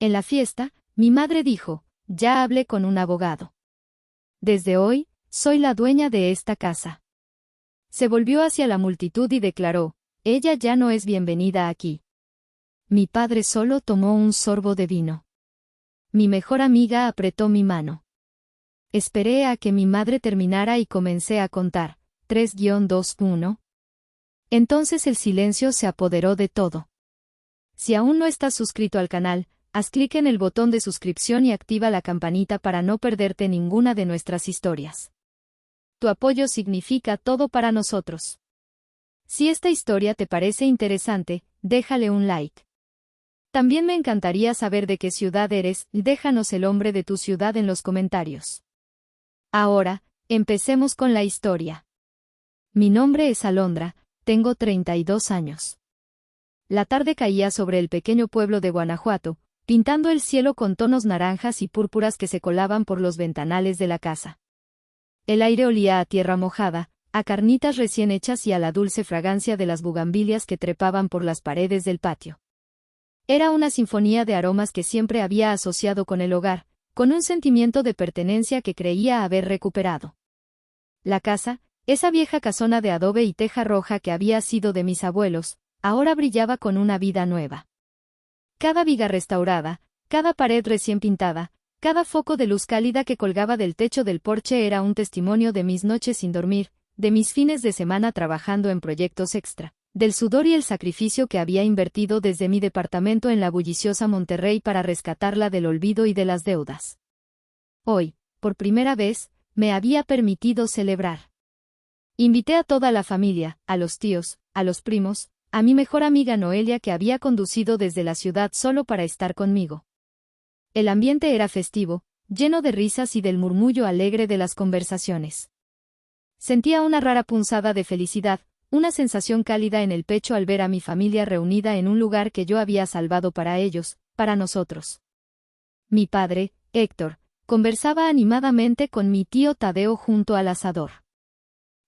En la fiesta, mi madre dijo, ya hablé con un abogado. Desde hoy, soy la dueña de esta casa. Se volvió hacia la multitud y declaró, ella ya no es bienvenida aquí. Mi padre solo tomó un sorbo de vino. Mi mejor amiga apretó mi mano. Esperé a que mi madre terminara y comencé a contar, 3-2-1. Entonces el silencio se apoderó de todo. Si aún no estás suscrito al canal, haz clic en el botón de suscripción y activa la campanita para no perderte ninguna de nuestras historias. Tu apoyo significa todo para nosotros. Si esta historia te parece interesante, déjale un like. También me encantaría saber de qué ciudad eres, y déjanos el nombre de tu ciudad en los comentarios. Ahora, empecemos con la historia. Mi nombre es Alondra, tengo 32 años. La tarde caía sobre el pequeño pueblo de Guanajuato, pintando el cielo con tonos naranjas y púrpuras que se colaban por los ventanales de la casa. El aire olía a tierra mojada, a carnitas recién hechas y a la dulce fragancia de las bugambilias que trepaban por las paredes del patio. Era una sinfonía de aromas que siempre había asociado con el hogar, con un sentimiento de pertenencia que creía haber recuperado. La casa, esa vieja casona de adobe y teja roja que había sido de mis abuelos, ahora brillaba con una vida nueva. Cada viga restaurada, cada pared recién pintada, cada foco de luz cálida que colgaba del techo del porche era un testimonio de mis noches sin dormir, de mis fines de semana trabajando en proyectos extra, del sudor y el sacrificio que había invertido desde mi departamento en la bulliciosa Monterrey para rescatarla del olvido y de las deudas. Hoy, por primera vez, me había permitido celebrar. Invité a toda la familia, a los tíos, a los primos, a mi mejor amiga Noelia que había conducido desde la ciudad solo para estar conmigo. El ambiente era festivo, lleno de risas y del murmullo alegre de las conversaciones. Sentía una rara punzada de felicidad, una sensación cálida en el pecho al ver a mi familia reunida en un lugar que yo había salvado para ellos, para nosotros. Mi padre, Héctor, conversaba animadamente con mi tío Tadeo junto al asador.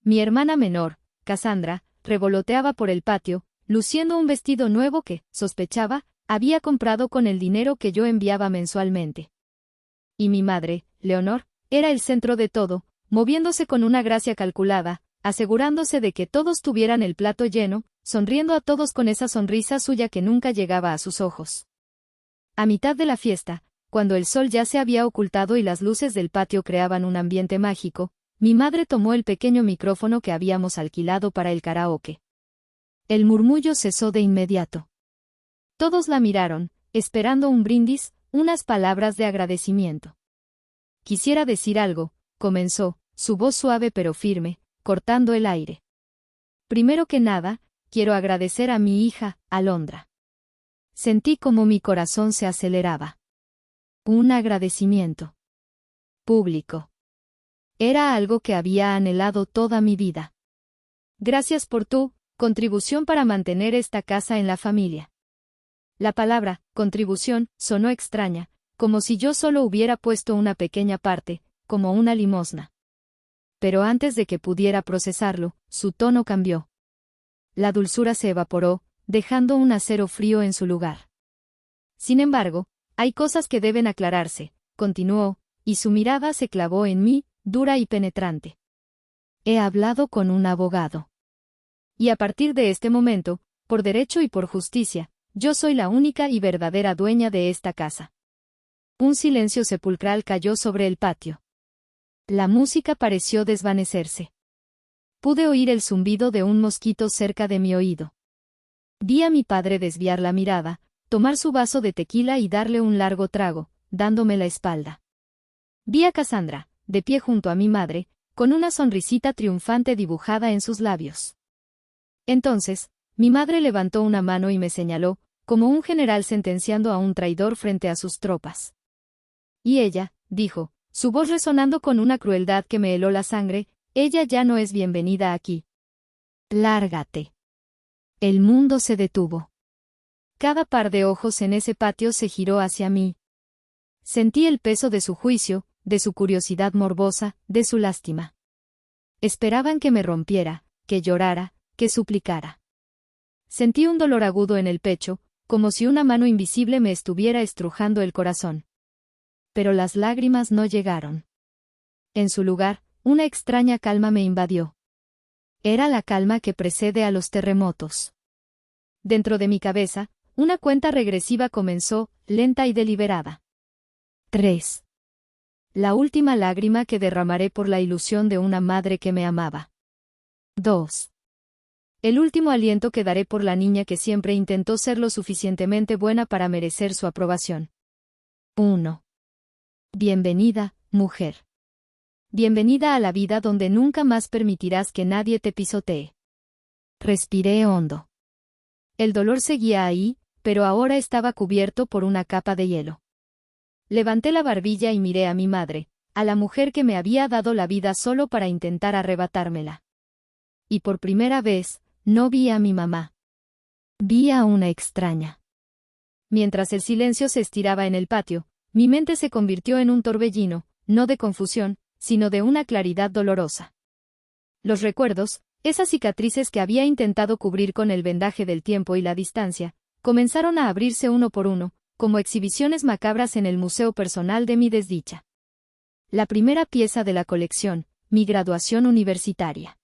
Mi hermana menor, Cassandra, revoloteaba por el patio, luciendo un vestido nuevo que, sospechaba, había comprado con el dinero que yo enviaba mensualmente. Y mi madre, Leonor, era el centro de todo, moviéndose con una gracia calculada, asegurándose de que todos tuvieran el plato lleno, sonriendo a todos con esa sonrisa suya que nunca llegaba a sus ojos. A mitad de la fiesta, cuando el sol ya se había ocultado y las luces del patio creaban un ambiente mágico, mi madre tomó el pequeño micrófono que habíamos alquilado para el karaoke. El murmullo cesó de inmediato. Todos la miraron, esperando un brindis, unas palabras de agradecimiento. Quisiera decir algo, comenzó, su voz suave pero firme, cortando el aire. Primero que nada, quiero agradecer a mi hija, Alondra. Sentí como mi corazón se aceleraba. Un agradecimiento público. Era algo que había anhelado toda mi vida. Gracias por tu contribución para mantener esta casa en la familia. La palabra, contribución, sonó extraña, como si yo solo hubiera puesto una pequeña parte, como una limosna. Pero antes de que pudiera procesarlo, su tono cambió. La dulzura se evaporó, dejando un acero frío en su lugar. Sin embargo, hay cosas que deben aclararse, continuó, y su mirada se clavó en mí, dura y penetrante. He hablado con un abogado. Y a partir de este momento, por derecho y por justicia, yo soy la única y verdadera dueña de esta casa. Un silencio sepulcral cayó sobre el patio. La música pareció desvanecerse. Pude oír el zumbido de un mosquito cerca de mi oído. Vi a mi padre desviar la mirada, tomar su vaso de tequila y darle un largo trago, dándome la espalda. Vi a Cassandra, de pie junto a mi madre, con una sonrisita triunfante dibujada en sus labios. Entonces, mi madre levantó una mano y me señaló, como un general sentenciando a un traidor frente a sus tropas. Y ella, dijo, su voz resonando con una crueldad que me heló la sangre, ella ya no es bienvenida aquí. Lárgate. El mundo se detuvo. Cada par de ojos en ese patio se giró hacia mí. Sentí el peso de su juicio, de su curiosidad morbosa, de su lástima. Esperaban que me rompiera, que llorara, que suplicara. Sentí un dolor agudo en el pecho, como si una mano invisible me estuviera estrujando el corazón. Pero las lágrimas no llegaron. En su lugar, una extraña calma me invadió. Era la calma que precede a los terremotos. Dentro de mi cabeza, una cuenta regresiva comenzó, lenta y deliberada. 3. La última lágrima que derramaré por la ilusión de una madre que me amaba. 2. El último aliento que daré por la niña que siempre intentó ser lo suficientemente buena para merecer su aprobación. 1. Bienvenida, mujer. Bienvenida a la vida donde nunca más permitirás que nadie te pisotee. Respiré hondo. El dolor seguía ahí, pero ahora estaba cubierto por una capa de hielo. Levanté la barbilla y miré a mi madre, a la mujer que me había dado la vida solo para intentar arrebatármela. Y por primera vez, no vi a mi mamá. Vi a una extraña. Mientras el silencio se estiraba en el patio, mi mente se convirtió en un torbellino, no de confusión, sino de una claridad dolorosa. Los recuerdos, esas cicatrices que había intentado cubrir con el vendaje del tiempo y la distancia, comenzaron a abrirse uno por uno, como exhibiciones macabras en el museo personal de mi desdicha. La primera pieza de la colección, mi graduación universitaria.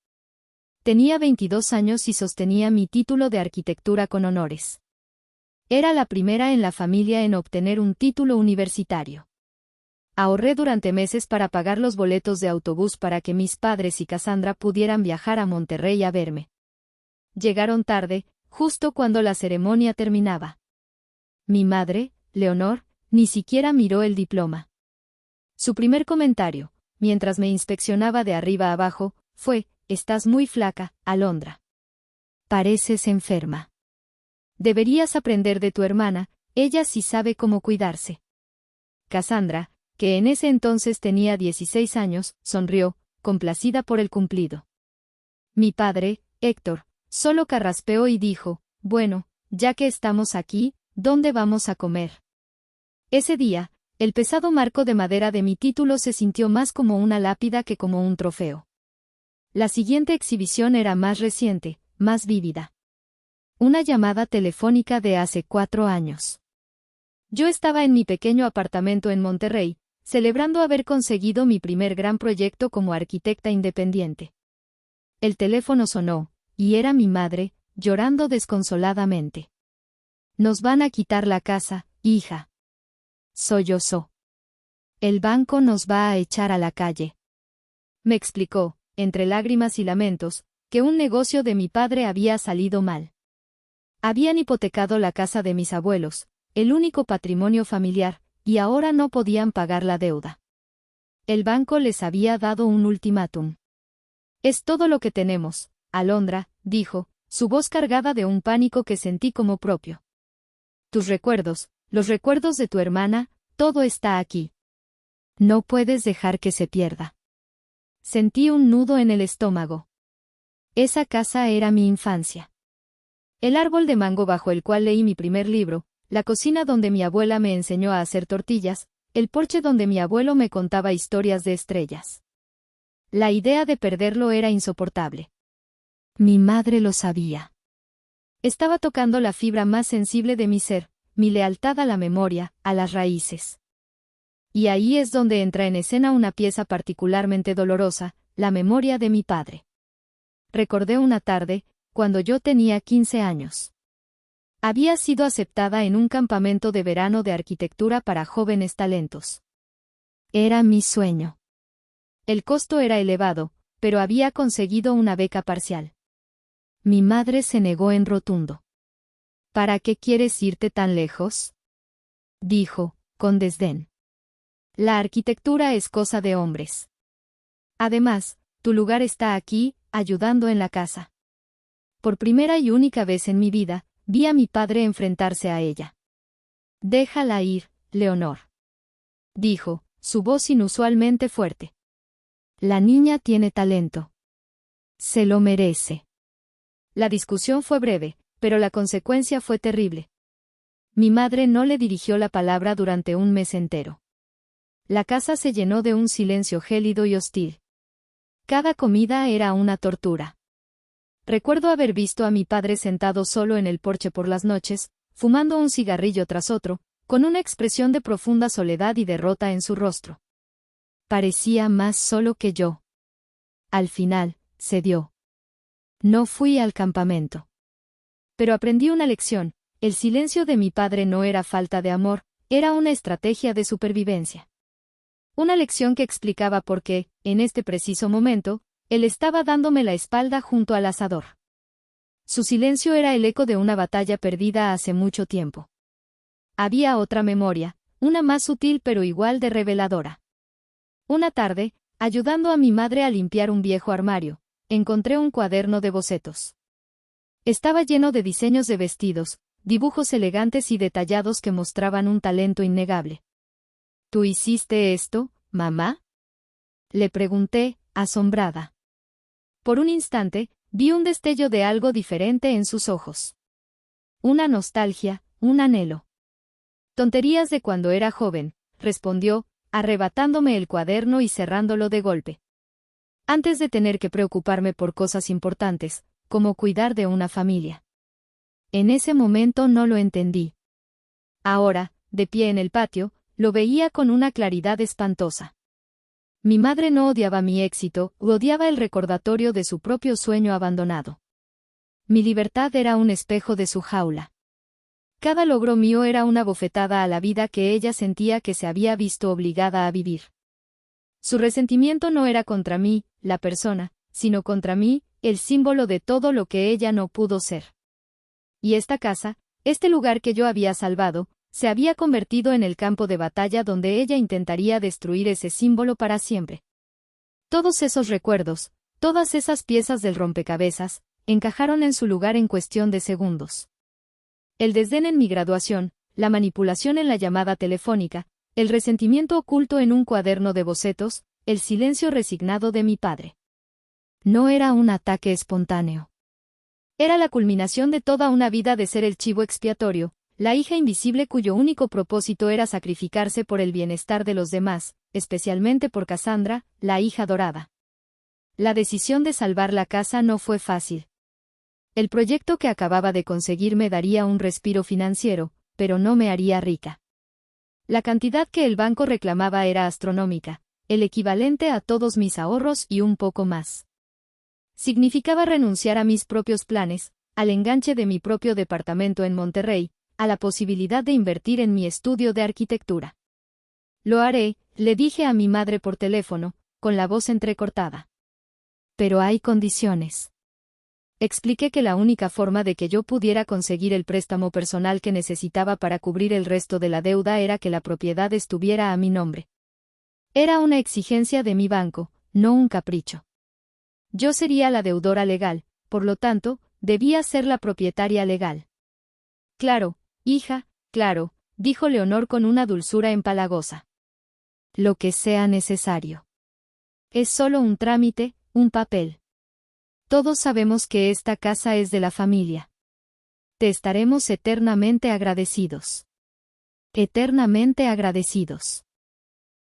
Tenía 22 años y sostenía mi título de arquitectura con honores. Era la primera en la familia en obtener un título universitario. Ahorré durante meses para pagar los boletos de autobús para que mis padres y Cassandra pudieran viajar a Monterrey a verme. Llegaron tarde, justo cuando la ceremonia terminaba. Mi madre, Leonor, ni siquiera miró el diploma. Su primer comentario, mientras me inspeccionaba de arriba abajo, fue: «Estás muy flaca, Alondra. Pareces enferma. Deberías aprender de tu hermana, ella sí sabe cómo cuidarse». Cassandra, que en ese entonces tenía 16 años, sonrió, complacida por el cumplido. Mi padre, Héctor, solo carraspeó y dijo: «Bueno, ya que estamos aquí, ¿dónde vamos a comer?». Ese día, el pesado marco de madera de mi título se sintió más como una lápida que como un trofeo. La siguiente exhibición era más reciente, más vívida. Una llamada telefónica de hace 4 años. Yo estaba en mi pequeño apartamento en Monterrey, celebrando haber conseguido mi primer gran proyecto como arquitecta independiente. El teléfono sonó, y era mi madre, llorando desconsoladamente. «Nos van a quitar la casa, hija», sollozó. «El banco nos va a echar a la calle». Me explicó, entre lágrimas y lamentos, que un negocio de mi padre había salido mal. Habían hipotecado la casa de mis abuelos, el único patrimonio familiar, y ahora no podían pagar la deuda. El banco les había dado un ultimátum. «Es todo lo que tenemos, Alondra», dijo, su voz cargada de un pánico que sentí como propio. «Tus recuerdos, los recuerdos de tu hermana, todo está aquí. No puedes dejar que se pierda». Sentí un nudo en el estómago. Esa casa era mi infancia. El árbol de mango bajo el cual leí mi primer libro, la cocina donde mi abuela me enseñó a hacer tortillas, el porche donde mi abuelo me contaba historias de estrellas. La idea de perderlo era insoportable. Mi madre lo sabía. Estaba tocando la fibra más sensible de mi ser, mi lealtad a la memoria, a las raíces. Y ahí es donde entra en escena una pieza particularmente dolorosa, la memoria de mi padre. Recordé una tarde, cuando yo tenía 15 años. Había sido aceptada en un campamento de verano de arquitectura para jóvenes talentos. Era mi sueño. El costo era elevado, pero había conseguido una beca parcial. Mi madre se negó en rotundo. «¿Para qué quieres irte tan lejos?», dijo, con desdén. «La arquitectura es cosa de hombres. Además, tu lugar está aquí, ayudando en la casa». Por primera y única vez en mi vida, vi a mi padre enfrentarse a ella. «Déjala ir, Leonor», dijo, su voz inusualmente fuerte. «La niña tiene talento. Se lo merece». La discusión fue breve, pero la consecuencia fue terrible. Mi madre no le dirigió la palabra durante un mes entero. La casa se llenó de un silencio gélido y hostil. Cada comida era una tortura. Recuerdo haber visto a mi padre sentado solo en el porche por las noches, fumando un cigarrillo tras otro, con una expresión de profunda soledad y derrota en su rostro. Parecía más solo que yo. Al final, cedió. No fui al campamento. Pero aprendí una lección: el silencio de mi padre no era falta de amor, era una estrategia de supervivencia. Una lección que explicaba por qué, en este preciso momento, él estaba dándome la espalda junto al asador. Su silencio era el eco de una batalla perdida hace mucho tiempo. Había otra memoria, una más sutil pero igual de reveladora. Una tarde, ayudando a mi madre a limpiar un viejo armario, encontré un cuaderno de bocetos. Estaba lleno de diseños de vestidos, dibujos elegantes y detallados que mostraban un talento innegable. ¿Tú hiciste esto, mamá?, le pregunté, asombrada. Por un instante, vi un destello de algo diferente en sus ojos. Una nostalgia, un anhelo. Tonterías de cuando era joven, respondió, arrebatándome el cuaderno y cerrándolo de golpe. Antes de tener que preocuparme por cosas importantes, como cuidar de una familia. En ese momento no lo entendí. Ahora, de pie en el patio, lo veía con una claridad espantosa. Mi madre no odiaba mi éxito, odiaba el recordatorio de su propio sueño abandonado. Mi libertad era un espejo de su jaula. Cada logro mío era una bofetada a la vida que ella sentía que se había visto obligada a vivir. Su resentimiento no era contra mí, la persona, sino contra mí, el símbolo de todo lo que ella no pudo ser. Y esta casa, este lugar que yo había salvado, se había convertido en el campo de batalla donde ella intentaría destruir ese símbolo para siempre. Todos esos recuerdos, todas esas piezas del rompecabezas, encajaron en su lugar en cuestión de segundos. El desdén en mi graduación, la manipulación en la llamada telefónica, el resentimiento oculto en un cuaderno de bocetos, el silencio resignado de mi padre. No era un ataque espontáneo. Era la culminación de toda una vida de ser el chivo expiatorio, la hija invisible cuyo único propósito era sacrificarse por el bienestar de los demás, especialmente por Cassandra, la hija dorada. La decisión de salvar la casa no fue fácil. El proyecto que acababa de conseguir me daría un respiro financiero, pero no me haría rica. La cantidad que el banco reclamaba era astronómica, el equivalente a todos mis ahorros y un poco más. Significaba renunciar a mis propios planes, al enganche de mi propio departamento en Monterrey, a la posibilidad de invertir en mi estudio de arquitectura. Lo haré, le dije a mi madre por teléfono, con la voz entrecortada. Pero hay condiciones. Expliqué que la única forma de que yo pudiera conseguir el préstamo personal que necesitaba para cubrir el resto de la deuda era que la propiedad estuviera a mi nombre. Era una exigencia de mi banco, no un capricho. Yo sería la deudora legal, por lo tanto, debía ser la propietaria legal. Claro, hija, claro, dijo Leonor con una dulzura empalagosa. Lo que sea necesario. Es solo un trámite, un papel. Todos sabemos que esta casa es de la familia. Te estaremos eternamente agradecidos. Eternamente agradecidos.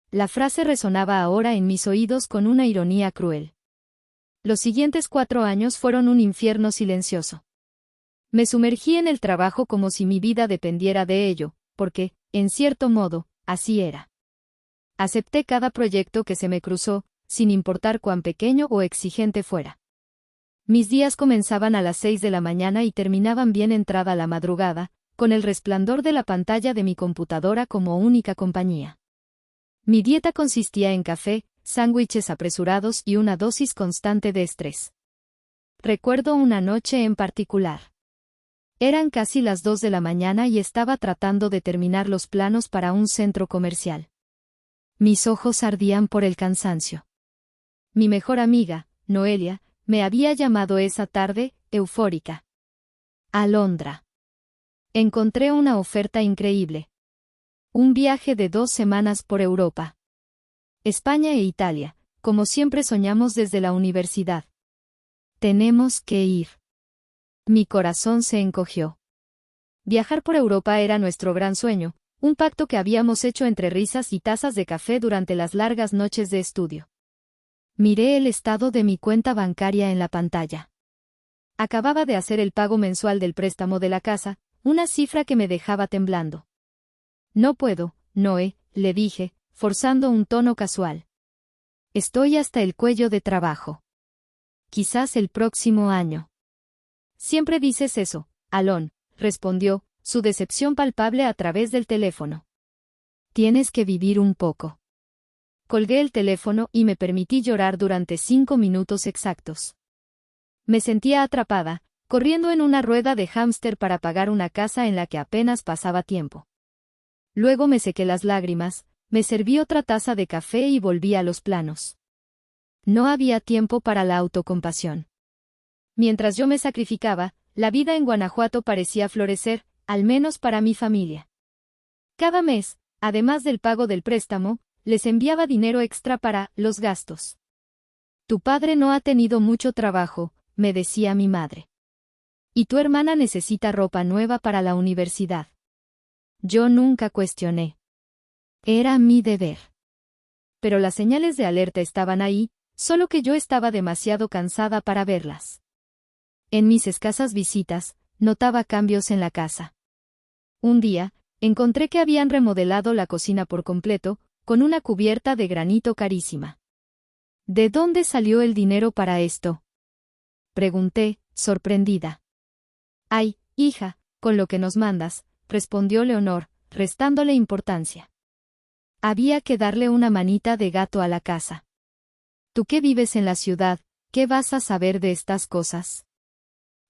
La frase resonaba ahora en mis oídos con una ironía cruel. Los siguientes 4 años fueron un infierno silencioso. Me sumergí en el trabajo como si mi vida dependiera de ello, porque, en cierto modo, así era. Acepté cada proyecto que se me cruzó, sin importar cuán pequeño o exigente fuera. Mis días comenzaban a las 6 de la mañana y terminaban bien entrada la madrugada, con el resplandor de la pantalla de mi computadora como única compañía. Mi dieta consistía en café, sándwiches apresurados y una dosis constante de estrés. Recuerdo una noche en particular. Eran casi las 2 de la mañana y estaba tratando de terminar los planos para un centro comercial. Mis ojos ardían por el cansancio. Mi mejor amiga, Noelia, me había llamado esa tarde, eufórica. Alondra. Encontré una oferta increíble. Un viaje de 2 semanas por Europa. España e Italia, como siempre soñamos desde la universidad. Tenemos que ir. Mi corazón se encogió. Viajar por Europa era nuestro gran sueño, un pacto que habíamos hecho entre risas y tazas de café durante las largas noches de estudio. Miré el estado de mi cuenta bancaria en la pantalla. Acababa de hacer el pago mensual del préstamo de la casa, una cifra que me dejaba temblando. No puedo, Noé, le dije, forzando un tono casual. Estoy hasta el cuello de trabajo. Quizás el próximo año. Siempre dices eso, Alon, respondió, su decepción palpable a través del teléfono. Tienes que vivir un poco. Colgué el teléfono y me permití llorar durante 5 minutos exactos. Me sentía atrapada, corriendo en una rueda de hámster para pagar una casa en la que apenas pasaba tiempo. Luego me sequé las lágrimas, me serví otra taza de café y volví a los planos. No había tiempo para la autocompasión. Mientras yo me sacrificaba, la vida en Guanajuato parecía florecer, al menos para mi familia. Cada mes, además del pago del préstamo, les enviaba dinero extra para los gastos. Tu padre no ha tenido mucho trabajo, me decía mi madre. Y tu hermana necesita ropa nueva para la universidad. Yo nunca cuestioné. Era mi deber. Pero las señales de alerta estaban ahí, solo que yo estaba demasiado cansada para verlas. En mis escasas visitas, notaba cambios en la casa. Un día, encontré que habían remodelado la cocina por completo, con una cubierta de granito carísima. ¿De dónde salió el dinero para esto?, pregunté, sorprendida. Ay, hija, con lo que nos mandas, respondió Leonor, restándole importancia. Había que darle una manita de gato a la casa. Tú que vives en la ciudad, ¿qué vas a saber de estas cosas?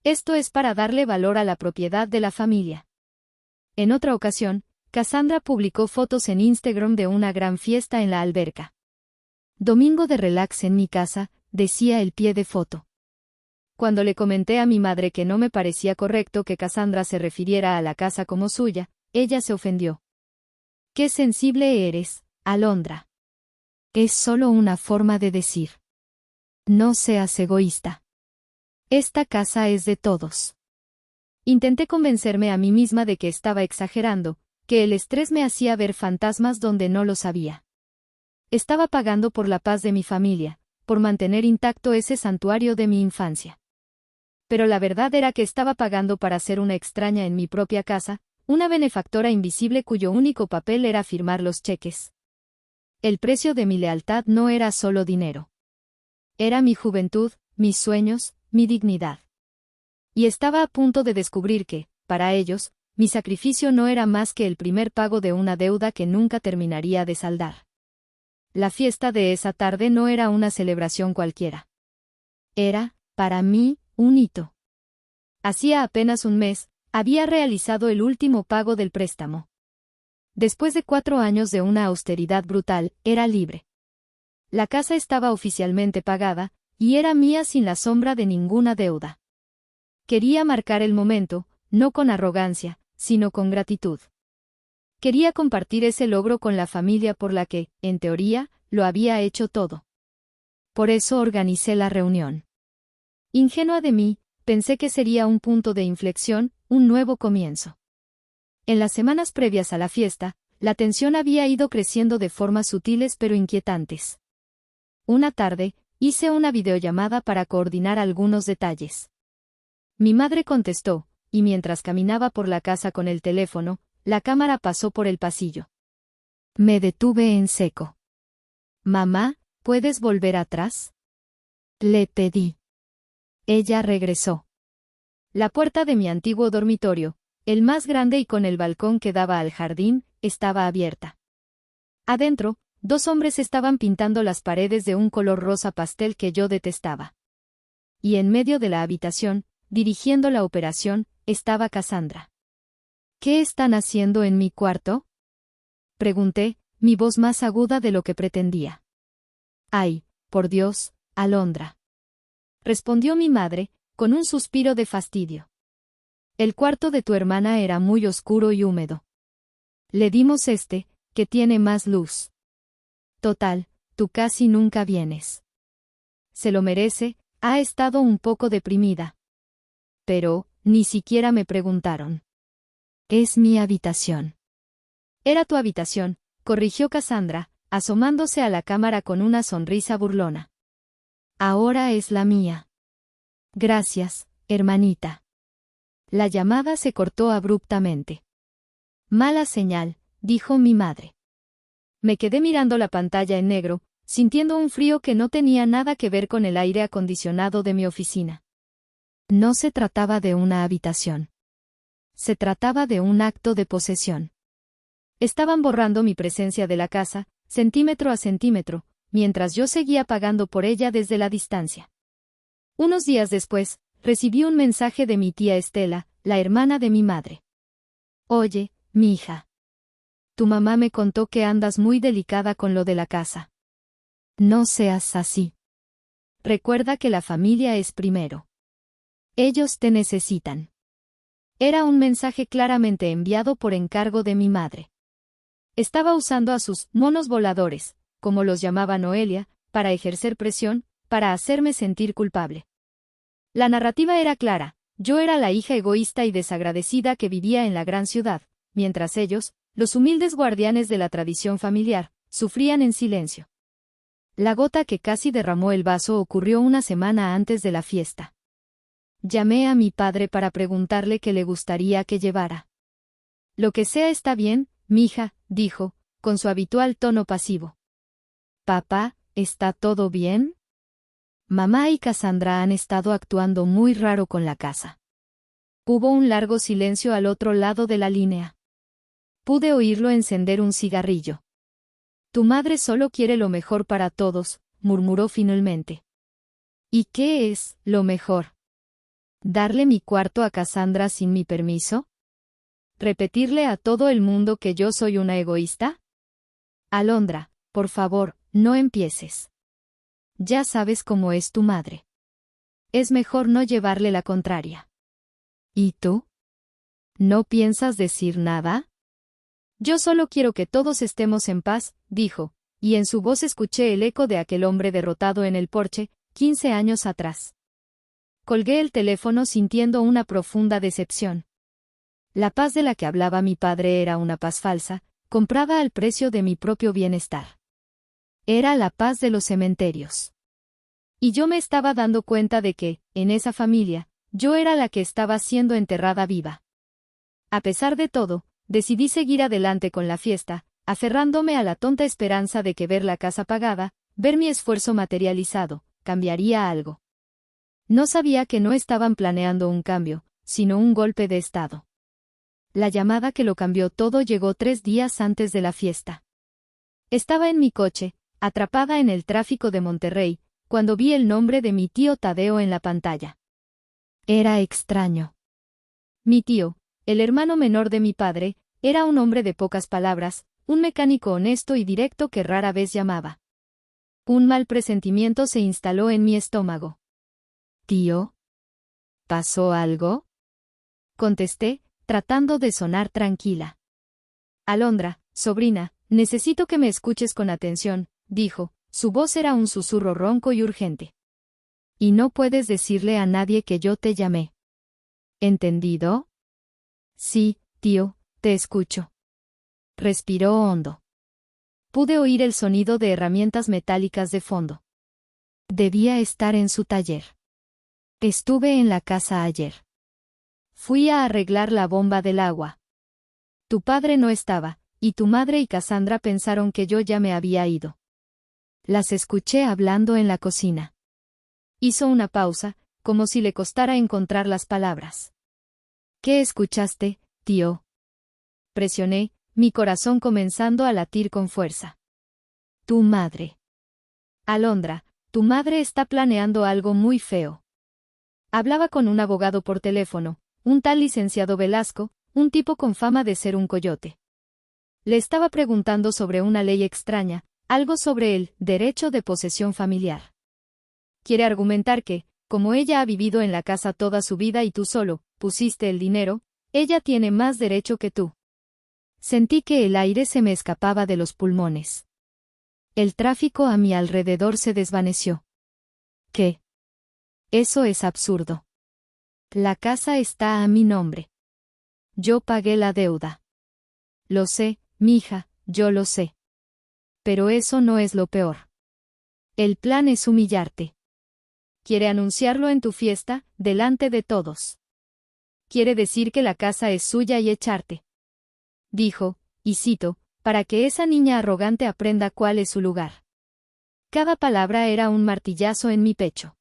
Esto es para darle valor a la propiedad de la familia. En otra ocasión, Cassandra publicó fotos en Instagram de una gran fiesta en la alberca. Domingo de relax en mi casa, decía el pie de foto. Cuando le comenté a mi madre que no me parecía correcto que Cassandra se refiriera a la casa como suya, ella se ofendió. ¡Qué sensible eres, Alondra! Es solo una forma de decir. No seas egoísta. Esta casa es de todos. Intenté convencerme a mí misma de que estaba exagerando, que el estrés me hacía ver fantasmas donde no los había. Estaba pagando por la paz de mi familia, por mantener intacto ese santuario de mi infancia. Pero la verdad era que estaba pagando para ser una extraña en mi propia casa, una benefactora invisible cuyo único papel era firmar los cheques. El precio de mi lealtad no era solo dinero. Era mi juventud, mis sueños, mi dignidad. Y estaba a punto de descubrir que, para ellos, mi sacrificio no era más que el primer pago de una deuda que nunca terminaría de saldar. La fiesta de esa tarde no era una celebración cualquiera. Era, para mí, un hito. Hacía apenas un mes, había realizado el último pago del préstamo. Después de 4 años de una austeridad brutal, era libre. La casa estaba oficialmente pagada, y era mía sin la sombra de ninguna deuda. Quería marcar el momento, no con arrogancia, sino con gratitud. Quería compartir ese logro con la familia por la que, en teoría, lo había hecho todo. Por eso organicé la reunión. Ingenua de mí, pensé que sería un punto de inflexión, un nuevo comienzo. En las semanas previas a la fiesta, la tensión había ido creciendo de formas sutiles pero inquietantes. Una tarde, hice una videollamada para coordinar algunos detalles. Mi madre contestó, y mientras caminaba por la casa con el teléfono, la cámara pasó por el pasillo. Me detuve en seco. Mamá, ¿puedes volver atrás?, le pedí. Ella regresó. La puerta de mi antiguo dormitorio, el más grande y con el balcón que daba al jardín, estaba abierta. Adentro, 2 hombres estaban pintando las paredes de un color rosa pastel que yo detestaba. Y en medio de la habitación, dirigiendo la operación, estaba Cassandra. ¿Qué están haciendo en mi cuarto?, pregunté, mi voz más aguda de lo que pretendía. Ay, por Dios, Alondra, respondió mi madre, con un suspiro de fastidio. El cuarto de tu hermana era muy oscuro y húmedo. Le dimos este, que tiene más luz. Total, tú casi nunca vienes. Se lo merece, ha estado un poco deprimida. Pero, ni siquiera me preguntaron. Es mi habitación. Era tu habitación, corrigió Cassandra, asomándose a la cámara con una sonrisa burlona. Ahora es la mía. Gracias, hermanita. La llamada se cortó abruptamente. Mala señal, dijo mi madre. Me quedé mirando la pantalla en negro, sintiendo un frío que no tenía nada que ver con el aire acondicionado de mi oficina. No se trataba de una habitación. Se trataba de un acto de posesión. Estaban borrando mi presencia de la casa, centímetro a centímetro, mientras yo seguía pagando por ella desde la distancia. Unos días después, recibí un mensaje de mi tía Estela, la hermana de mi madre. Oye, mi hija. Tu mamá me contó que andas muy delicada con lo de la casa. No seas así. Recuerda que la familia es primero. Ellos te necesitan. Era un mensaje claramente enviado por encargo de mi madre. Estaba usando a sus monos voladores, como los llamaba Noelia, para ejercer presión, para hacerme sentir culpable. La narrativa era clara: yo era la hija egoísta y desagradecida que vivía en la gran ciudad, mientras ellos, los humildes guardianes de la tradición familiar, sufrían en silencio. La gota que casi derramó el vaso ocurrió una semana antes de la fiesta. Llamé a mi padre para preguntarle qué le gustaría que llevara. Lo que sea está bien, mija, dijo, con su habitual tono pasivo. Papá, ¿está todo bien? Mamá y Cassandra han estado actuando muy raro con la casa. Hubo un largo silencio al otro lado de la línea. Pude oírlo encender un cigarrillo. Tu madre solo quiere lo mejor para todos, murmuró finalmente. ¿Y qué es lo mejor? ¿Darle mi cuarto a Cassandra sin mi permiso? ¿Repetirle a todo el mundo que yo soy una egoísta? Alondra, por favor, no empieces. Ya sabes cómo es tu madre. Es mejor no llevarle la contraria. ¿Y tú? ¿No piensas decir nada? Yo solo quiero que todos estemos en paz, dijo, y en su voz escuché el eco de aquel hombre derrotado en el porche, 15 años atrás. Colgué el teléfono sintiendo una profunda decepción. La paz de la que hablaba mi padre era una paz falsa, comprada al precio de mi propio bienestar. Era la paz de los cementerios. Y yo me estaba dando cuenta de que, en esa familia, yo era la que estaba siendo enterrada viva. A pesar de todo, decidí seguir adelante con la fiesta, aferrándome a la tonta esperanza de que ver la casa pagada, ver mi esfuerzo materializado, cambiaría algo. No sabía que no estaban planeando un cambio, sino un golpe de estado. La llamada que lo cambió todo llegó 3 días antes de la fiesta. Estaba en mi coche, atrapada en el tráfico de Monterrey, cuando vi el nombre de mi tío Tadeo en la pantalla. Era extraño. Mi tío, el hermano menor de mi padre, era un hombre de pocas palabras, un mecánico honesto y directo que rara vez llamaba. Un mal presentimiento se instaló en mi estómago. ¿Tío? ¿Pasó algo? Contesté, tratando de sonar tranquila. Alondra, sobrina, necesito que me escuches con atención, dijo, su voz era un susurro ronco y urgente. Y no puedes decirle a nadie que yo te llamé. ¿Entendido? Sí, tío, te escucho. Respiró hondo. Pude oír el sonido de herramientas metálicas de fondo. Debía estar en su taller. Estuve en la casa ayer. Fui a arreglar la bomba del agua. Tu padre no estaba, y tu madre y Cassandra pensaron que yo ya me había ido. Las escuché hablando en la cocina. Hizo una pausa, como si le costara encontrar las palabras. ¿Qué escuchaste, tío? Presioné, mi corazón comenzando a latir con fuerza. Tu madre. Alondra, tu madre está planeando algo muy feo. Hablaba con un abogado por teléfono, un tal licenciado Velasco, un tipo con fama de ser un coyote. Le estaba preguntando sobre una ley extraña, algo sobre el derecho de posesión familiar. Quiere argumentar que, como ella ha vivido en la casa toda su vida y tú solo pusiste el dinero, ella tiene más derecho que tú. Sentí que el aire se me escapaba de los pulmones. El tráfico a mi alrededor se desvaneció. ¿Qué? Eso es absurdo. La casa está a mi nombre. Yo pagué la deuda. Lo sé, mija, yo lo sé. Pero eso no es lo peor. El plan es humillarte. Quiere anunciarlo en tu fiesta, delante de todos. quiere decir que la casa es suya y echarte. Dijo, y cito, para que esa niña arrogante aprenda cuál es su lugar. Cada palabra era un martillazo en mi pecho.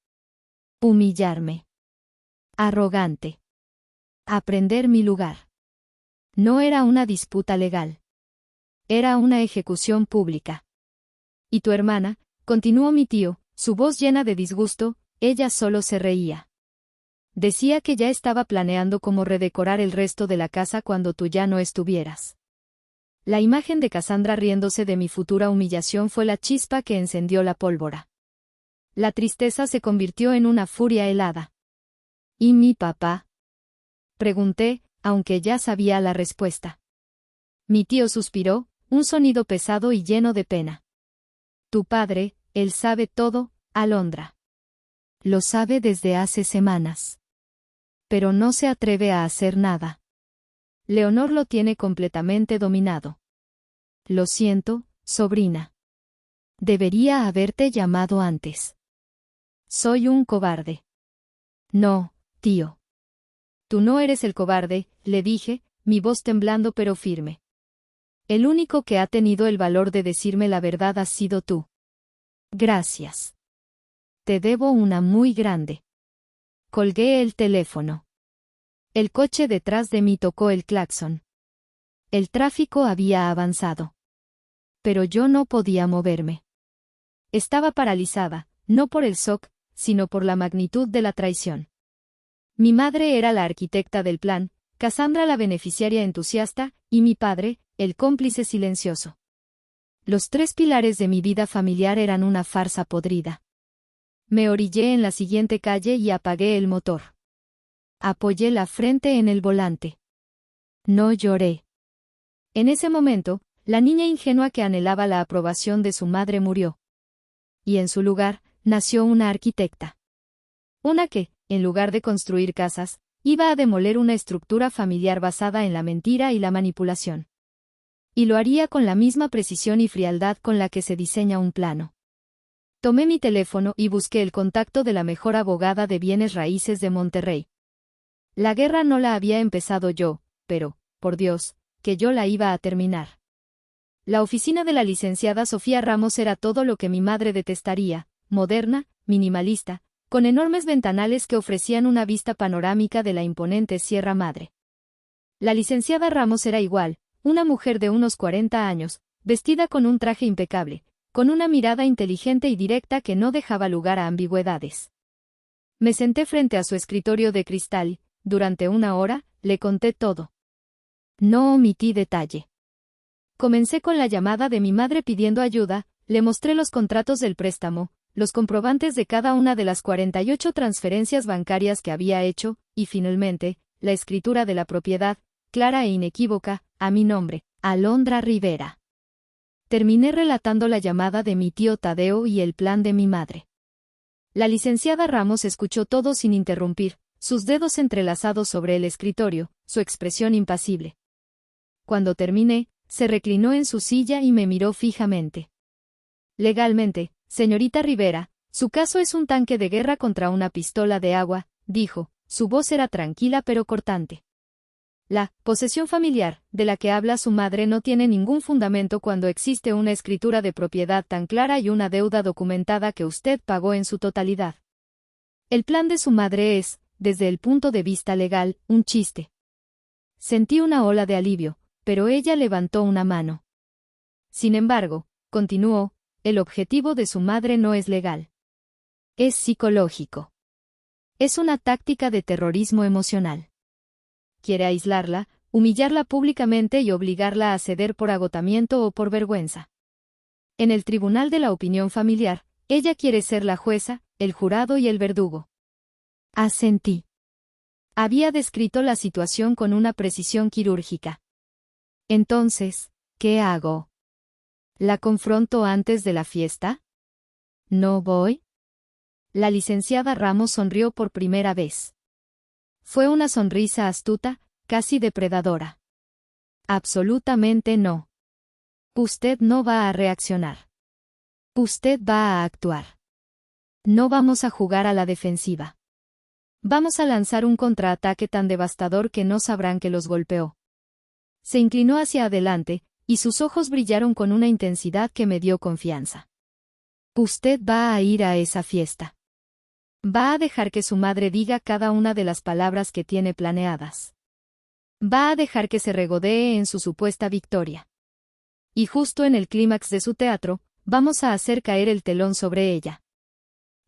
Humillarme. Arrogante. Aprender mi lugar. No era una disputa legal. Era una ejecución pública. ¿Y tu hermana? Continuó mi tío, su voz llena de disgusto, ella solo se reía. Decía que ya estaba planeando cómo redecorar el resto de la casa cuando tú ya no estuvieras. La imagen de Cassandra riéndose de mi futura humillación fue la chispa que encendió la pólvora. La tristeza se convirtió en una furia helada. ¿Y mi papá? Pregunté, aunque ya sabía la respuesta. Mi tío suspiró, un sonido pesado y lleno de pena. Tu padre, él sabe todo, Alondra. Lo sabe desde hace semanas. Pero no se atreve a hacer nada. Leonor lo tiene completamente dominado. Lo siento, sobrina. Debería haberte llamado antes. Soy un cobarde. No, tío. Tú no eres el cobarde, le dije, mi voz temblando pero firme. El único que ha tenido el valor de decirme la verdad has sido tú. Gracias. Te debo una muy grande. Colgué el teléfono. El coche detrás de mí tocó el claxon. El tráfico había avanzado. Pero yo no podía moverme. Estaba paralizada, no por el shock, sino por la magnitud de la traición. Mi madre era la arquitecta del plan, Cassandra la beneficiaria entusiasta, y mi padre, el cómplice silencioso. Los tres pilares de mi vida familiar eran una farsa podrida. Me orillé en la siguiente calle y apagué el motor. Apoyé la frente en el volante. No lloré. En ese momento, la niña ingenua que anhelaba la aprobación de su madre murió. Y en su lugar, nació una arquitecta. Una que, en lugar de construir casas, iba a demoler una estructura familiar basada en la mentira y la manipulación. Y lo haría con la misma precisión y frialdad con la que se diseña un plano. Tomé mi teléfono y busqué el contacto de la mejor abogada de bienes raíces de Monterrey. La guerra no la había empezado yo, pero, por Dios, que yo la iba a terminar. La oficina de la licenciada Sofía Ramos era todo lo que mi madre detestaría, moderna, minimalista, con enormes ventanales que ofrecían una vista panorámica de la imponente Sierra Madre. La licenciada Ramos era igual, una mujer de unos 40 años, vestida con un traje impecable, con una mirada inteligente y directa que no dejaba lugar a ambigüedades. Me senté frente a su escritorio de cristal. Durante una hora, le conté todo. No omití detalle. Comencé con la llamada de mi madre pidiendo ayuda, le mostré los contratos del préstamo, los comprobantes de cada una de las 48 transferencias bancarias que había hecho, y finalmente, la escritura de la propiedad, clara e inequívoca, a mi nombre, Alondra Rivera. Terminé relatando la llamada de mi tío Tadeo y el plan de mi madre. La licenciada Ramos escuchó todo sin interrumpir, sus dedos entrelazados sobre el escritorio, su expresión impasible. Cuando terminé, se reclinó en su silla y me miró fijamente. Legalmente, señorita Rivera, su caso es un tanque de guerra contra una pistola de agua, dijo, su voz era tranquila pero cortante. La posesión familiar, de la que habla su madre no tiene ningún fundamento cuando existe una escritura de propiedad tan clara y una deuda documentada que usted pagó en su totalidad. El plan de su madre es, desde el punto de vista legal, un chiste. Sentí una ola de alivio, pero ella levantó una mano. Sin embargo, continuó, el objetivo de su madre no es legal. Es psicológico. Es una táctica de terrorismo emocional. Quiere aislarla, humillarla públicamente y obligarla a ceder por agotamiento o por vergüenza. En el tribunal de la opinión familiar, ella quiere ser la jueza, el jurado y el verdugo. Asentí. Había descrito la situación con una precisión quirúrgica. Entonces, ¿qué hago? ¿La confronto antes de la fiesta? ¿No voy? La licenciada Ramos sonrió por primera vez. Fue una sonrisa astuta, casi depredadora. Absolutamente no. Usted no va a reaccionar. Usted va a actuar. No vamos a jugar a la defensiva. Vamos a lanzar un contraataque tan devastador que no sabrán que los golpeó. Se inclinó hacia adelante, y sus ojos brillaron con una intensidad que me dio confianza. Usted va a ir a esa fiesta. Va a dejar que su madre diga cada una de las palabras que tiene planeadas. Va a dejar que se regodee en su supuesta victoria. Y justo en el clímax de su teatro, vamos a hacer caer el telón sobre ella.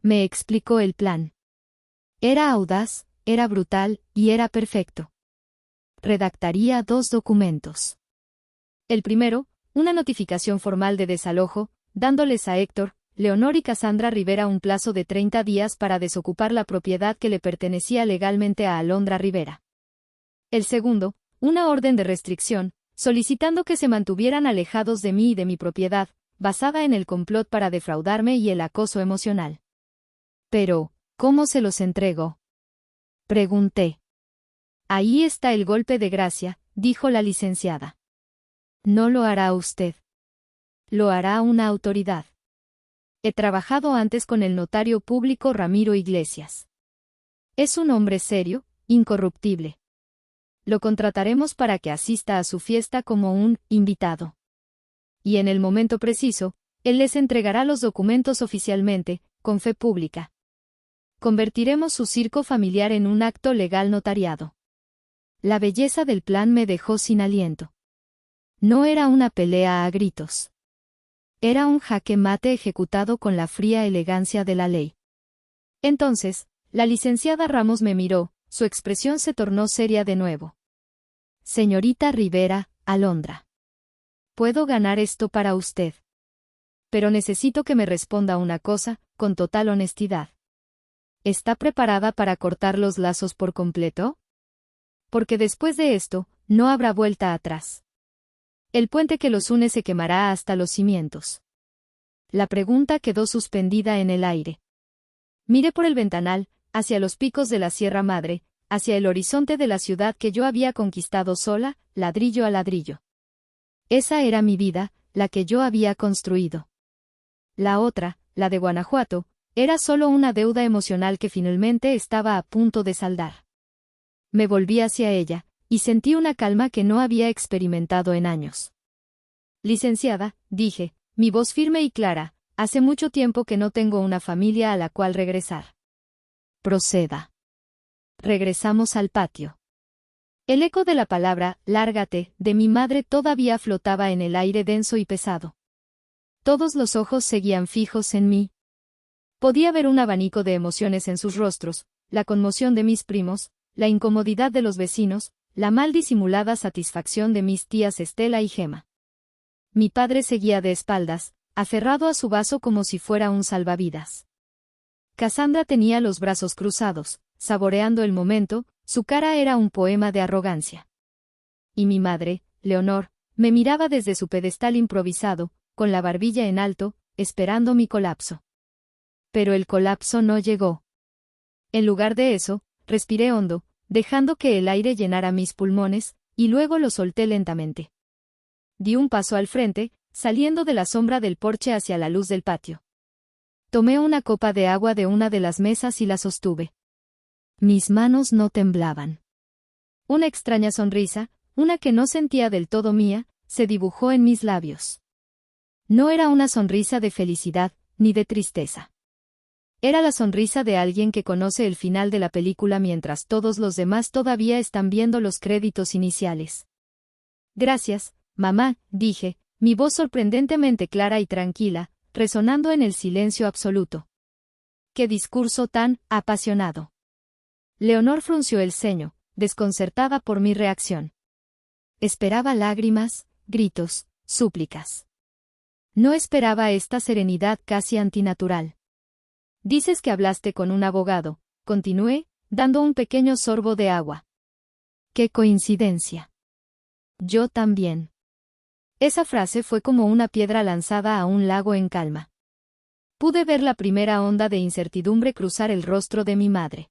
Me explicó el plan. Era audaz, era brutal, y era perfecto. Redactaría 2 documentos. El primero, una notificación formal de desalojo, dándoles a Héctor, Leonor y Cassandra Rivera un plazo de 30 días para desocupar la propiedad que le pertenecía legalmente a Alondra Rivera. El segundo, una orden de restricción, solicitando que se mantuvieran alejados de mí y de mi propiedad, basada en el complot para defraudarme y el acoso emocional. Pero, ¿cómo se los entrego? Pregunté. Ahí está el golpe de gracia, dijo la licenciada. No lo hará usted. Lo hará una autoridad. He trabajado antes con el notario público Ramiro Iglesias. Es un hombre serio, incorruptible. Lo contrataremos para que asista a su fiesta como un invitado. Y en el momento preciso, él les entregará los documentos oficialmente, con fe pública. Convertiremos su circo familiar en un acto legal notariado. La belleza del plan me dejó sin aliento. No era una pelea a gritos. Era un jaque mate ejecutado con la fría elegancia de la ley. Entonces, la licenciada Ramos me miró, su expresión se tornó seria de nuevo. Señorita Rivera, Alondra. Puedo ganar esto para usted. Pero necesito que me responda una cosa, con total honestidad. ¿Está preparada para cortar los lazos por completo? Porque después de esto, no habrá vuelta atrás. El puente que los une se quemará hasta los cimientos. La pregunta quedó suspendida en el aire. Miré por el ventanal, hacia los picos de la Sierra Madre, hacia el horizonte de la ciudad que yo había conquistado sola, ladrillo a ladrillo. Esa era mi vida, la que yo había construido. La otra, la de Guanajuato, era solo una deuda emocional que finalmente estaba a punto de saldar. Me volví hacia ella, y sentí una calma que no había experimentado en años. Licenciada, dije, mi voz firme y clara, hace mucho tiempo que no tengo una familia a la cual regresar. Proceda. Regresamos al patio. El eco de la palabra, lárgate, de mi madre todavía flotaba en el aire denso y pesado. Todos los ojos seguían fijos en mí. Podía ver un abanico de emociones en sus rostros, la conmoción de mis primos, la incomodidad de los vecinos, la mal disimulada satisfacción de mis tías Estela y Gema. Mi padre seguía de espaldas, aferrado a su vaso como si fuera un salvavidas. Cassandra tenía los brazos cruzados, saboreando el momento, su cara era un poema de arrogancia. Y mi madre, Leonor, me miraba desde su pedestal improvisado, con la barbilla en alto, esperando mi colapso. Pero el colapso no llegó. En lugar de eso, respiré hondo, dejando que el aire llenara mis pulmones, y luego lo solté lentamente. Di un paso al frente, saliendo de la sombra del porche hacia la luz del patio. Tomé una copa de agua de una de las mesas y la sostuve. Mis manos no temblaban. Una extraña sonrisa, una que no sentía del todo mía, se dibujó en mis labios. No era una sonrisa de felicidad, ni de tristeza. Era la sonrisa de alguien que conoce el final de la película mientras todos los demás todavía están viendo los créditos iniciales. Gracias, mamá, dije, mi voz sorprendentemente clara y tranquila, resonando en el silencio absoluto. ¡Qué discurso tan apasionado! Leonor frunció el ceño, desconcertada por mi reacción. Esperaba lágrimas, gritos, súplicas. No esperaba esta serenidad casi antinatural. Dices que hablaste con un abogado, continué, dando un pequeño sorbo de agua. ¡Qué coincidencia! Yo también. Esa frase fue como una piedra lanzada a un lago en calma. Pude ver la primera onda de incertidumbre cruzar el rostro de mi madre.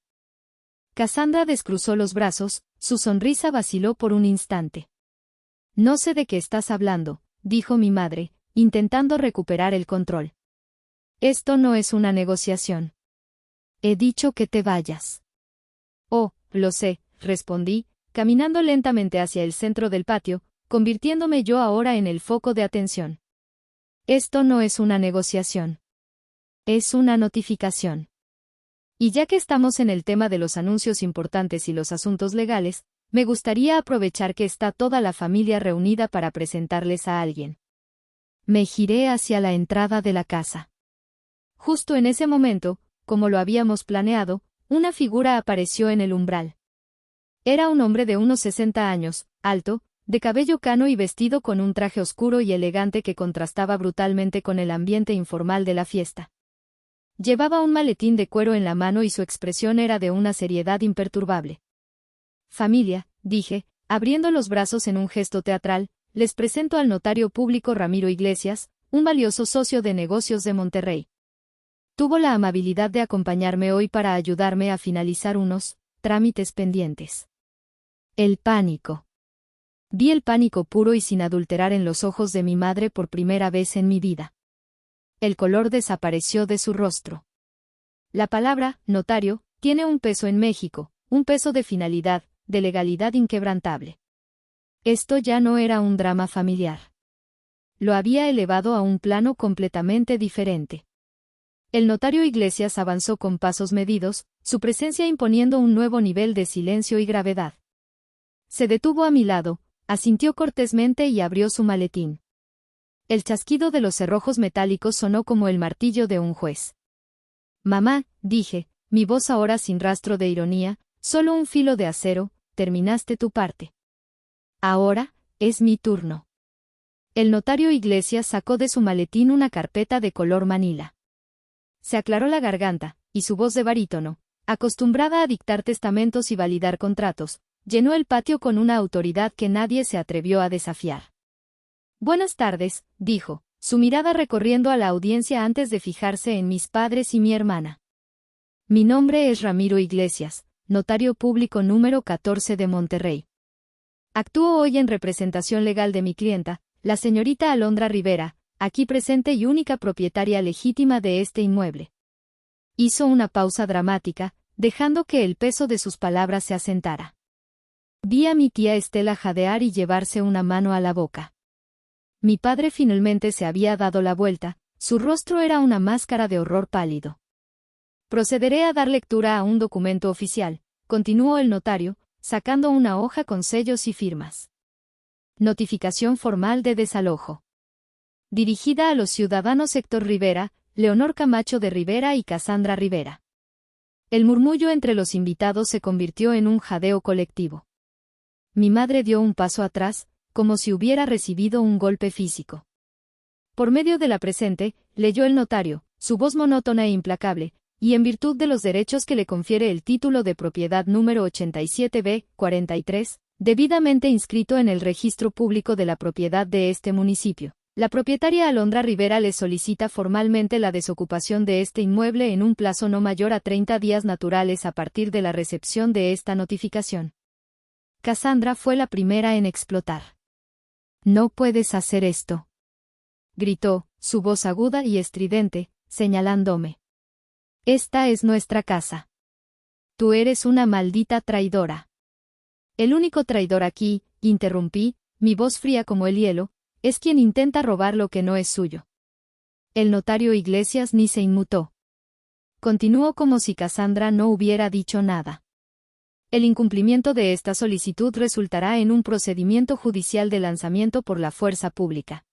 Cassandra descruzó los brazos, su sonrisa vaciló por un instante. No sé de qué estás hablando, dijo mi madre, intentando recuperar el control. Esto no es una negociación. He dicho que te vayas. Oh, lo sé, respondí, caminando lentamente hacia el centro del patio, convirtiéndome yo ahora en el foco de atención. Esto no es una negociación. Es una notificación. Y ya que estamos en el tema de los anuncios importantes y los asuntos legales, me gustaría aprovechar que está toda la familia reunida para presentarles a alguien. Me giré hacia la entrada de la casa. Justo en ese momento, como lo habíamos planeado, una figura apareció en el umbral. Era un hombre de unos 60 años, alto, de cabello cano y vestido con un traje oscuro y elegante que contrastaba brutalmente con el ambiente informal de la fiesta. Llevaba un maletín de cuero en la mano y su expresión era de una seriedad imperturbable. Familia, dije, abriendo los brazos en un gesto teatral, les presento al notario público Ramiro Iglesias, un valioso socio de negocios de Monterrey. Tuvo la amabilidad de acompañarme hoy para ayudarme a finalizar unos trámites pendientes. El pánico. Vi el pánico puro y sin adulterar en los ojos de mi madre por primera vez en mi vida. El color desapareció de su rostro. La palabra, notario, tiene un peso en México, un peso de finalidad, de legalidad inquebrantable. Esto ya no era un drama familiar. Lo había elevado a un plano completamente diferente. El notario Iglesias avanzó con pasos medidos, su presencia imponiendo un nuevo nivel de silencio y gravedad. Se detuvo a mi lado, asintió cortésmente y abrió su maletín. El chasquido de los cerrojos metálicos sonó como el martillo de un juez. Mamá, dije, mi voz ahora sin rastro de ironía, solo un filo de acero, terminaste tu parte. Ahora, es mi turno. El notario Iglesias sacó de su maletín una carpeta de color manila. Se aclaró la garganta, y su voz de barítono, acostumbrada a dictar testamentos y validar contratos, llenó el patio con una autoridad que nadie se atrevió a desafiar. Buenas tardes, dijo, su mirada recorriendo a la audiencia antes de fijarse en mis padres y mi hermana. Mi nombre es Ramiro Iglesias, notario público número 14 de Monterrey. Actúo hoy en representación legal de mi clienta, la señorita Alondra Rivera, aquí presente y única propietaria legítima de este inmueble. Hizo una pausa dramática, dejando que el peso de sus palabras se asentara. Vi a mi tía Estela jadear y llevarse una mano a la boca. Mi padre finalmente se había dado la vuelta, su rostro era una máscara de horror pálido. Procederé a dar lectura a un documento oficial, continuó el notario, sacando una hoja con sellos y firmas. Notificación formal de desalojo. Dirigida a los ciudadanos Héctor Rivera, Leonor Camacho de Rivera y Cassandra Rivera. El murmullo entre los invitados se convirtió en un jadeo colectivo. Mi madre dio un paso atrás, como si hubiera recibido un golpe físico. Por medio de la presente, leyó el notario, su voz monótona e implacable, y en virtud de los derechos que le confiere el título de propiedad número 87B-43, debidamente inscrito en el registro público de la propiedad de este municipio. La propietaria Alondra Rivera le solicita formalmente la desocupación de este inmueble en un plazo no mayor a 30 días naturales a partir de la recepción de esta notificación. Cassandra fue la primera en explotar. No puedes hacer esto, gritó, su voz aguda y estridente, señalándome. Esta es nuestra casa. Tú eres una maldita traidora. El único traidor aquí, interrumpí, mi voz fría como el hielo, es quien intenta robar lo que no es suyo. El notario Iglesias ni se inmutó. Continuó como si Cassandra no hubiera dicho nada. El incumplimiento de esta solicitud resultará en un procedimiento judicial de lanzamiento por la fuerza pública.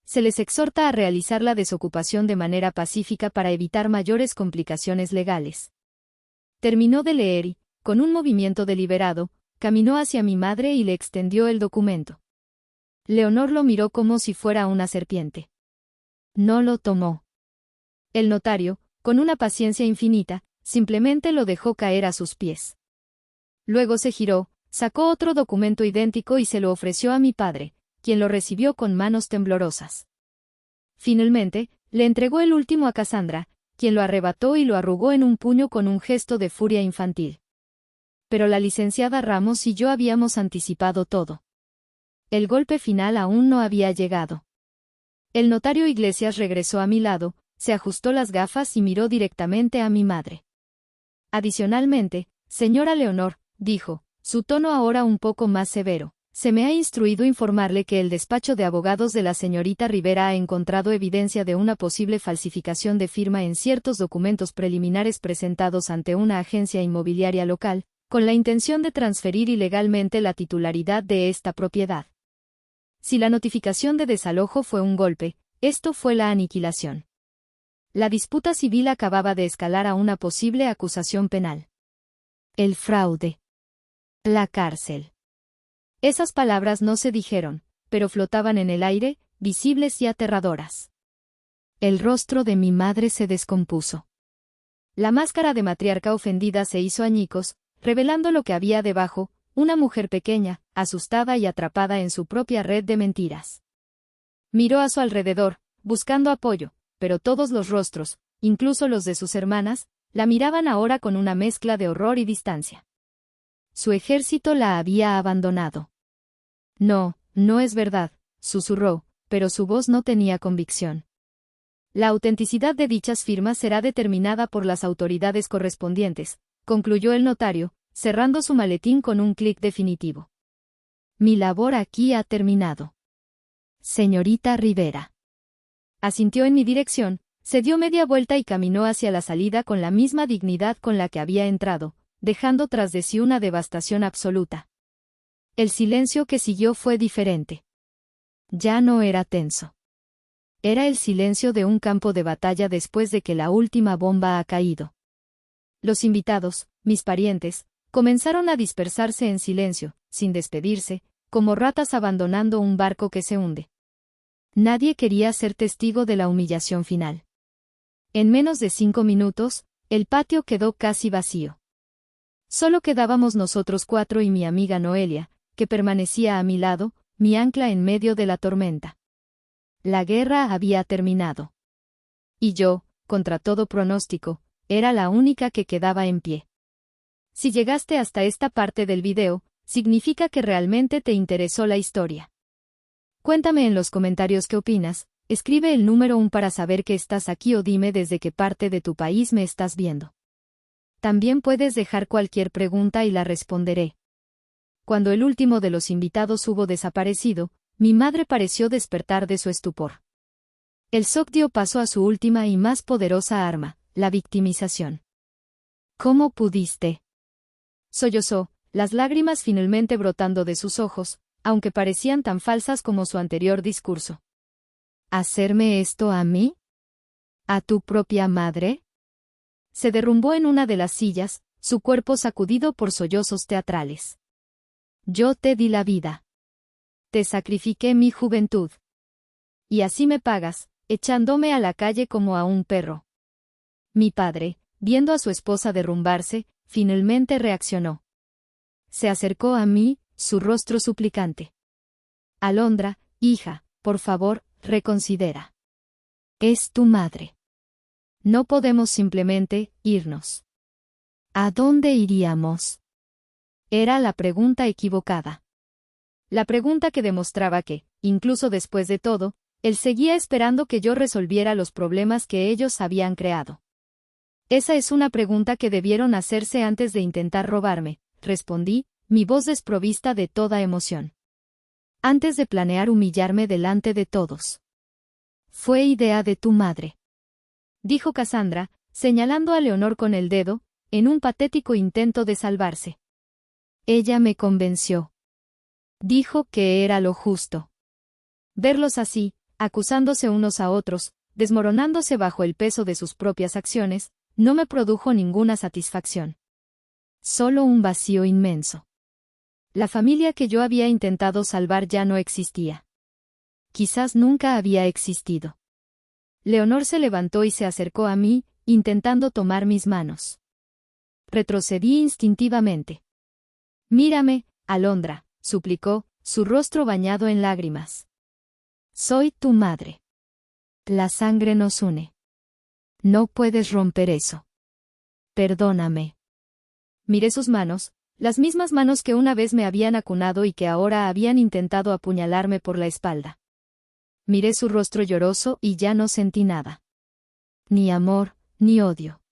Se les exhorta a realizar la desocupación de manera pacífica para evitar mayores complicaciones legales. Terminó de leer y, con un movimiento deliberado, caminó hacia mi madre y le extendió el documento. Leonor lo miró como si fuera una serpiente. No lo tomó. El notario, con una paciencia infinita, simplemente lo dejó caer a sus pies. Luego se giró, sacó otro documento idéntico y se lo ofreció a mi padre, quien lo recibió con manos temblorosas. Finalmente, le entregó el último a Cassandra, quien lo arrebató y lo arrugó en un puño con un gesto de furia infantil. Pero la licenciada Ramos y yo habíamos anticipado todo. El golpe final aún no había llegado. El notario Iglesias regresó a mi lado, se ajustó las gafas y miró directamente a mi madre. Adicionalmente, Señora Leonor, dijo, su tono ahora un poco más severo. Se me ha instruido informarle que el despacho de abogados de la señorita Rivera ha encontrado evidencia de una posible falsificación de firma en ciertos documentos preliminares presentados ante una agencia inmobiliaria local, con la intención de transferir ilegalmente la titularidad de esta propiedad. Si la notificación de desalojo fue un golpe, esto fue la aniquilación. La disputa civil acababa de escalar a una posible acusación penal. El fraude. La cárcel. Esas palabras no se dijeron, pero flotaban en el aire, visibles y aterradoras. El rostro de mi madre se descompuso. La máscara de matriarca ofendida se hizo añicos, revelando lo que había debajo, una mujer pequeña, asustada y atrapada en su propia red de mentiras. Miró a su alrededor, buscando apoyo, pero todos los rostros, incluso los de sus hermanas, la miraban ahora con una mezcla de horror y distancia. Su ejército la había abandonado. No, no es verdad, susurró, pero su voz no tenía convicción. La autenticidad de dichas firmas será determinada por las autoridades correspondientes, concluyó el notario, cerrando su maletín con un clic definitivo. Mi labor aquí ha terminado. Señorita Rivera. Asintió en mi dirección, se dio media vuelta y caminó hacia la salida con la misma dignidad con la que había entrado, dejando tras de sí una devastación absoluta. El silencio que siguió fue diferente. Ya no era tenso. Era el silencio de un campo de batalla después de que la última bomba ha caído. Los invitados, mis parientes, comenzaron a dispersarse en silencio, sin despedirse, como ratas abandonando un barco que se hunde. Nadie quería ser testigo de la humillación final. En menos de 5 minutos, el patio quedó casi vacío. Solo quedábamos nosotros 4 y mi amiga Noelia, que permanecía a mi lado, mi ancla en medio de la tormenta. La guerra había terminado. Y yo, contra todo pronóstico, era la única que quedaba en pie. Si llegaste hasta esta parte del video, significa que realmente te interesó la historia. Cuéntame en los comentarios qué opinas, escribe el número 1 para saber que estás aquí o dime desde qué parte de tu país me estás viendo. También puedes dejar cualquier pregunta y la responderé. Cuando el último de los invitados hubo desaparecido, mi madre pareció despertar de su estupor. El shock dio paso a su última y más poderosa arma, la victimización. ¿Cómo pudiste? Sollozó, las lágrimas finalmente brotando de sus ojos, aunque parecían tan falsas como su anterior discurso. ¿Hacerme esto a mí? ¿A tu propia madre? Se derrumbó en una de las sillas, su cuerpo sacudido por sollozos teatrales. Yo te di la vida. Te sacrifiqué mi juventud. Y así me pagas, echándome a la calle como a un perro. Mi padre, viendo a su esposa derrumbarse, finalmente reaccionó. Se acercó a mí, su rostro suplicante. Alondra, hija, por favor, reconsidera. Es tu madre. No podemos simplemente irnos. ¿A dónde iríamos? Era la pregunta equivocada. La pregunta que demostraba que, incluso después de todo, él seguía esperando que yo resolviera los problemas que ellos habían creado. Esa es una pregunta que debieron hacerse antes de intentar robarme, respondí, mi voz desprovista de toda emoción. Antes de planear humillarme delante de todos. Fue idea de tu madre. Dijo Cassandra, señalando a Leonor con el dedo, en un patético intento de salvarse. Ella me convenció. Dijo que era lo justo. Verlos así, acusándose unos a otros, desmoronándose bajo el peso de sus propias acciones, no me produjo ninguna satisfacción. Solo un vacío inmenso. La familia que yo había intentado salvar ya no existía. Quizás nunca había existido. Leonor se levantó y se acercó a mí, intentando tomar mis manos. Retrocedí instintivamente. Mírame, Alondra, suplicó, su rostro bañado en lágrimas. Soy tu madre. La sangre nos une. No puedes romper eso. Perdóname. Miré sus manos, las mismas manos que una vez me habían acunado y que ahora habían intentado apuñalarme por la espalda. Miré su rostro lloroso y ya no sentí nada. Ni amor, ni odio.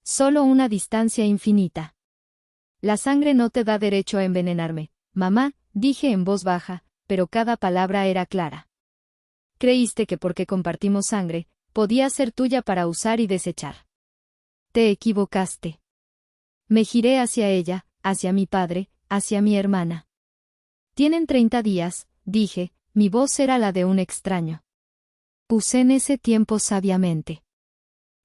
Solo una distancia infinita. La sangre no te da derecho a envenenarme, mamá, dije en voz baja, pero cada palabra era clara. Creíste que porque compartimos sangre, podía ser tuya para usar y desechar. Te equivocaste. Me giré hacia ella, hacia mi padre, hacia mi hermana. Tienen 30 días, dije, mi voz era la de un extraño. Usé en ese tiempo sabiamente.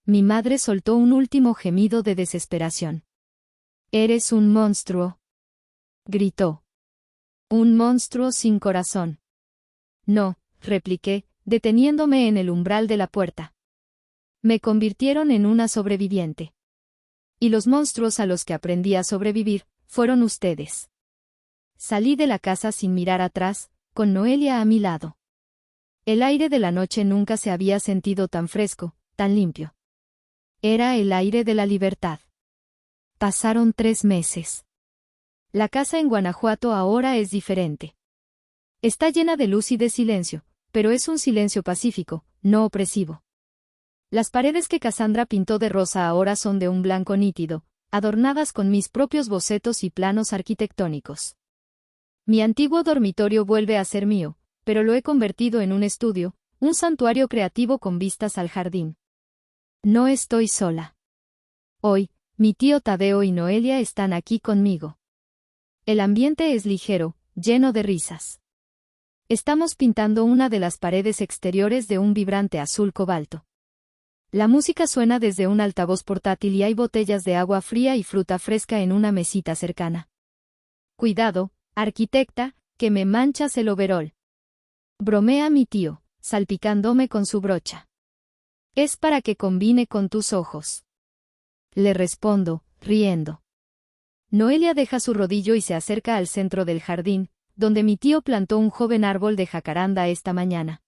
Mi madre soltó un último gemido de desesperación. Eres un monstruo. Gritó. Un monstruo sin corazón. No, repliqué, deteniéndome en el umbral de la puerta. Me convirtieron en una sobreviviente. Y los monstruos a los que aprendí a sobrevivir, fueron ustedes. Salí de la casa sin mirar atrás, con Noelia a mi lado. El aire de la noche nunca se había sentido tan fresco, tan limpio. Era el aire de la libertad. Pasaron 3 meses. La casa en Guanajuato ahora es diferente. Está llena de luz y de silencio, pero es un silencio pacífico, no opresivo. Las paredes que Cassandra pintó de rosa ahora son de un blanco nítido, adornadas con mis propios bocetos y planos arquitectónicos. Mi antiguo dormitorio vuelve a ser mío, pero lo he convertido en un estudio, un santuario creativo con vistas al jardín. No estoy sola. Hoy, mi tío Tadeo y Noelia están aquí conmigo. El ambiente es ligero, lleno de risas. Estamos pintando una de las paredes exteriores de un vibrante azul cobalto. La música suena desde un altavoz portátil y hay botellas de agua fría y fruta fresca en una mesita cercana. Cuidado, arquitecta, que me manchas el overol. Bromea mi tío, salpicándome con su brocha. Es para que combine con tus ojos. Le respondo, riendo. Noelia deja su rodillo y se acerca al centro del jardín, donde mi tío plantó un joven árbol de jacaranda esta mañana.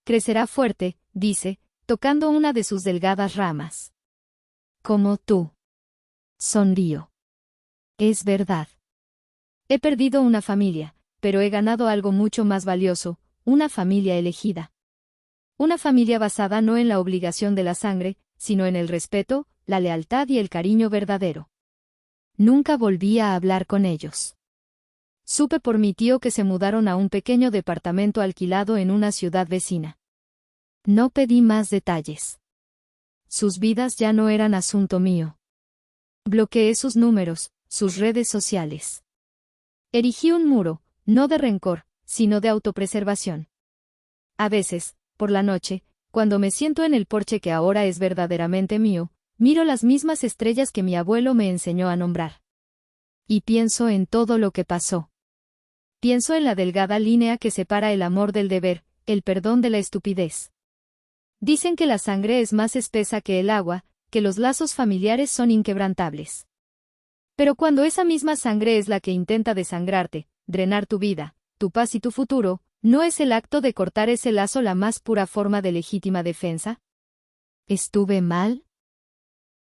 Crecerá fuerte, dice, tocando una de sus delgadas ramas. Como tú. Sonrío. Es verdad. He perdido una familia, pero he ganado algo mucho más valioso, una familia elegida. Una familia basada no en la obligación de la sangre, sino en el respeto, la lealtad y el cariño verdadero. Nunca volví a hablar con ellos. Supe por mi tío que se mudaron a un pequeño departamento alquilado en una ciudad vecina. No pedí más detalles. Sus vidas ya no eran asunto mío. Bloqueé sus números, sus redes sociales. Erigí un muro, no de rencor, sino de autopreservación. A veces, por la noche, cuando me siento en el porche que ahora es verdaderamente mío, miro las mismas estrellas que mi abuelo me enseñó a nombrar. Y pienso en todo lo que pasó. Pienso en la delgada línea que separa el amor del deber, el perdón de la estupidez. Dicen que la sangre es más espesa que el agua, que los lazos familiares son inquebrantables. Pero cuando esa misma sangre es la que intenta desangrarte, drenar tu vida, tu paz y tu futuro, ¿no es el acto de cortar ese lazo la más pura forma de legítima defensa? ¿Estuve mal?